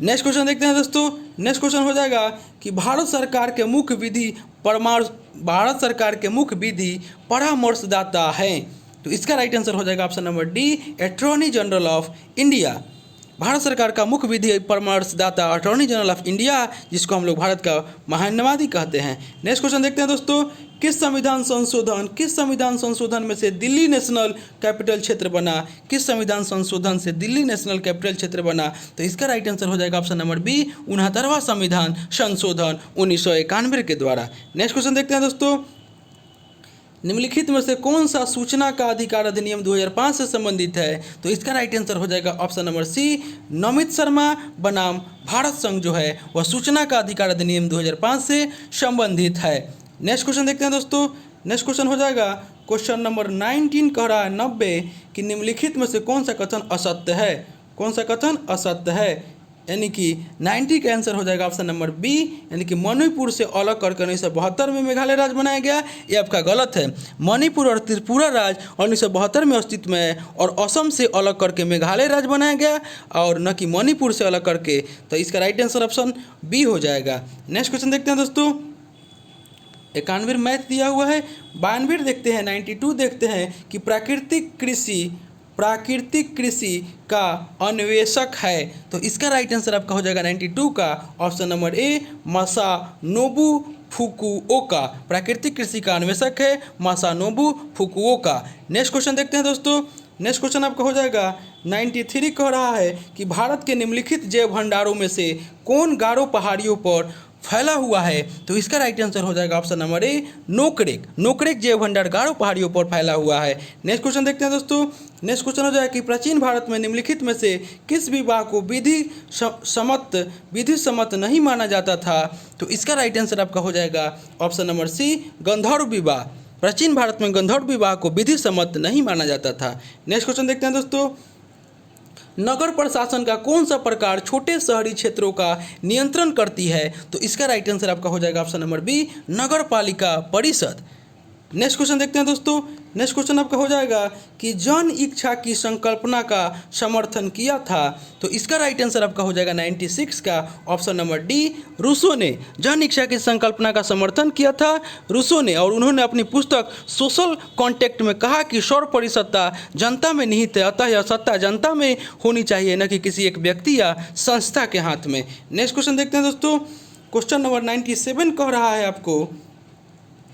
Speaker 1: नेक्स्ट क्वेश्चन देखते हैं दोस्तों। नेक्स्ट क्वेश्चन हो जाएगा कि भारत सरकार के मुख्य विधि परामर्शदाता हैं, तो इसका राइट आंसर हो जाएगा option number D attorney general of India. Bharat सरकार का मुख्य विधि परामर्शदाता अटॉर्नी जनरल ऑफ इंडिया, जिसको हम लोग भारत का महान्यवादी कहते हैं। नेक्स्ट क्वेश्चन देखते हैं दोस्तों। किस संविधान संशोधन में से दिल्ली नेशनल कैपिटल क्षेत्र बना, किस संविधान संशोधन से दिल्ली नेशनल कैपिटल क्षेत्र बना, तो इसका राइट आंसर हो जाएगा ऑप्शन नंबर बी 69वां संविधान संशोधन 1991 के द्वारा। नेक्स्ट क्वेश्चन देखते हैं दोस्तों। निम्नलिखित में से कौन सा सूचना का अधिकार अधिनियम 2005 से संबंधित है, तो इसका राइट आंसर हो जाएगा option number C Namit Sharma बनाम भारत संघ जो है वह सूचना का अधिकार अधिनियम 2005 से संबंधित है। नेक्स्ट क्वेश्चन देखते हैं दोस्तों। नेक्स्ट क्वेश्चन हो जाएगा क्वेश्चन नंबर 19 कह रहा है 90 कि निम्नलिखित में से कौन सा कथन असत्य है, कौन सा कथन असत्य है, यानी कि 90 का आंसर हो जाएगा ऑप्शन नंबर बी यानी कि मणिपुर से अलग करके 1972 में मेघालय राज्य बनाया गया। ये आपका गलत है। मणिपुर और त्रिपुरा राज्य 1972 में अस्तित्व में है और असम से अलग करके मेघालय राज्य बनाया गया और न कि मणिपुर से अलग करके, तो इसका राइट आंसर ऑप्शन बी हो जाएगा। नेक्स्ट क्वेश्चन देखते हैं दोस्तों। 91 मैथ दिया हुआ है। 92 देखते हैं, 92 देखते हैं कि प्राकृतिक कृषि का अन्वेषक है। तो इसका राइट आंसर आपका हो जाएगा 92 का ऑप्शन नंबर ए मासानोबु फुकुओका। प्राकृतिक कृषि का अन्वेषक है मासानोबु फुकुओका। नेक्स्ट क्वेश्चन देखते हैं दोस्तों। नेक्स्ट क्वेश्चन आपका हो जाएगा 93 कह रहा है कि भारत के निम्नलिखित जैव भंडारों में से कौन गारो पहाड़ियों पर फैला हुआ है। तो इसका राइट आंसर हो जाएगा option number A Nokrek. Nokrek जैव भंडार गारो पहाड़ियों पर फैला हुआ है। नेक्स्ट क्वेश्चन देखते हैं दोस्तों। नेक्स्ट क्वेश्चन हो जाएगा कि प्राचीन भारत में निम्नलिखित में से किस विवाह को विधि सम्मत नहीं माना जाता था। तो इसका राइट आंसर आपका हो जाएगा ऑप्शन नंबर सी गंधर्व विवाह। प्राचीन भारत में गंधर्व विवाह को विधि सम्मत नहीं माना जाता था। नेक्स्ट क्वेश्चन देखते हैं दोस्तों। नगर प्रशासन का कौन सा प्रकार छोटे शहरी क्षेत्रों का नियंत्रण करती है। तो इसका राइट आंसर आपका हो जाएगा ऑप्शन नंबर बी नगर पालिका परिषद। नेक्स्ट क्वेश्चन देखते हैं दोस्तों। नेक्स्ट क्वेश्चन आपका हो जाएगा कि जन इच्छा की संकल्पना का समर्थन किया था। तो इसका राइट आंसर आपका हो जाएगा 96 का ऑप्शन नंबर डी रूसो ने। जन इच्छा की संकल्पना का समर्थन किया था रूसो ने, और उन्होंने अपनी पुस्तक सोशल कॉन्टैक्ट में कहा कि सर्वोपरि सत्ता जनता में निहित है, अतः यह सत्ता जनता में होनी चाहिए, न कि किसी एक व्यक्ति या संस्था के हाथ में। नेक्स्ट क्वेश्चन देखते हैं दोस्तों। क्वेश्चन नंबर 97 कह रहा है आपको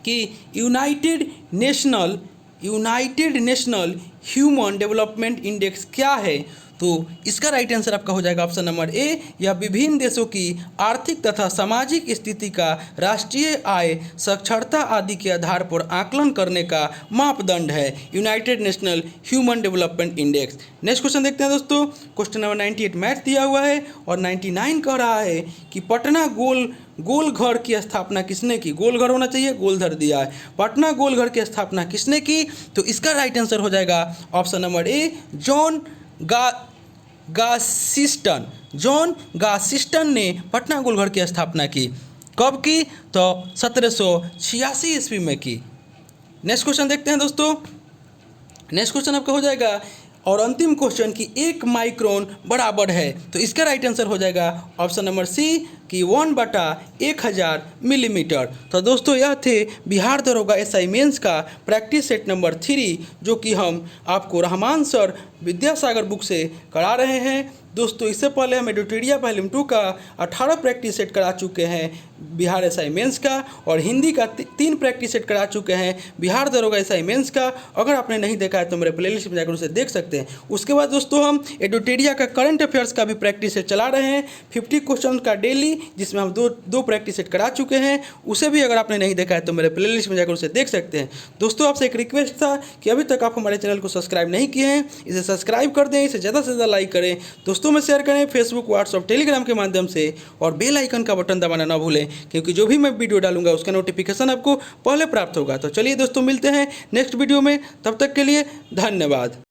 Speaker 1: कि United national human development index क्या है। तो इसका राइट आंसर आपका हो जाएगा ऑप्शन नंबर ए यह विभिन्न देशों की आर्थिक तथा सामाजिक स्थिति का राष्ट्रीय आय साक्षरता आदि के आधार पर आकलन करने का मापदंड है, United national human development index. Next question देखते हैं दोस्तों। क्वेश्चन नंबर 98 मैथ दिया हुआ है और 99 कह रहा है कि पटना गोल घर की स्थापना किसने की। गोल घर होना चाहिए, गोलघर दिया है। पटना गोल घर की स्थापना किसने की। तो इसका राइट आंसर हो जाएगा ऑप्शन नंबर ए जॉन गासिस्टन ने पटना गोल घर की स्थापना की। कब की। तो 1786 ईस्वी में की। नेक्स्ट क्वेश्चन देखते हैं दोस्तों। नेक्स्ट क्वेश्चन आपका हो जाएगा और अंतिम क्वेश्चन कि 1 माइक्रोन बराबर है। तो इसका राइट आंसर हो जाएगा ऑप्शन नंबर सी कि 1/1000 मिलीमीटर। तो दोस्तों यह थे बिहार दरोगा एसआई मेंस का प्रैक्टिस सेट नंबर 3, जो कि हम आपको रहमान सर विद्यासागर बुक से करा रहे हैं। दोस्तों इससे पहले हम एडुटेरिया पहलम 2 का 18 प्रैक्टिस सेट करा चुके हैं बिहार एसआई मेंस का, और हिंदी का 3 प्रैक्टिस सेट करा चुके हैं बिहार दरोगा एसआई मेंस का। अगर आपने नहीं देखा है तो मेरे प्लेलिस्ट में जाकर उसे देख सकते हैं। उसके बाद दोस्तों हम एडुटेरिया का करंट अफेयर्स का भी प्रैक्टिस सेट चला रहे हैं 50 क्वेश्चन का डेली, जिसमें हम दो प्रैक्टिस सेट करा चुके हैं। उसे भी अगर आपने नहीं देखा है तो मेरे प्लेलिस्ट में जाकर उसे देख सकते हैं। दोस्तों आपसे एक रिक्वेस्ट था कि अभी तक आप हमारे चैनल को सब्सक्राइब नहीं किए हैं, इसे सब्सक्राइब कर दें, इसे ज़्यादा से ज़्यादा लाइक करें, दोस्तों में शेयर करें फेसबुक, व्हाट्सअप, टेलीग्राम के माध्यम से, और बेल आइकन का बटन दबाना ना भूलें, क्योंकि जो भी मैं वीडियो डालूंगा उसका नोटिफिकेशन आपको पहले प्राप्त होगा। तो चलिए दोस्तों मिलते हैं नेक्स्ट वीडियो में, तब तक के लिए धन्यवाद।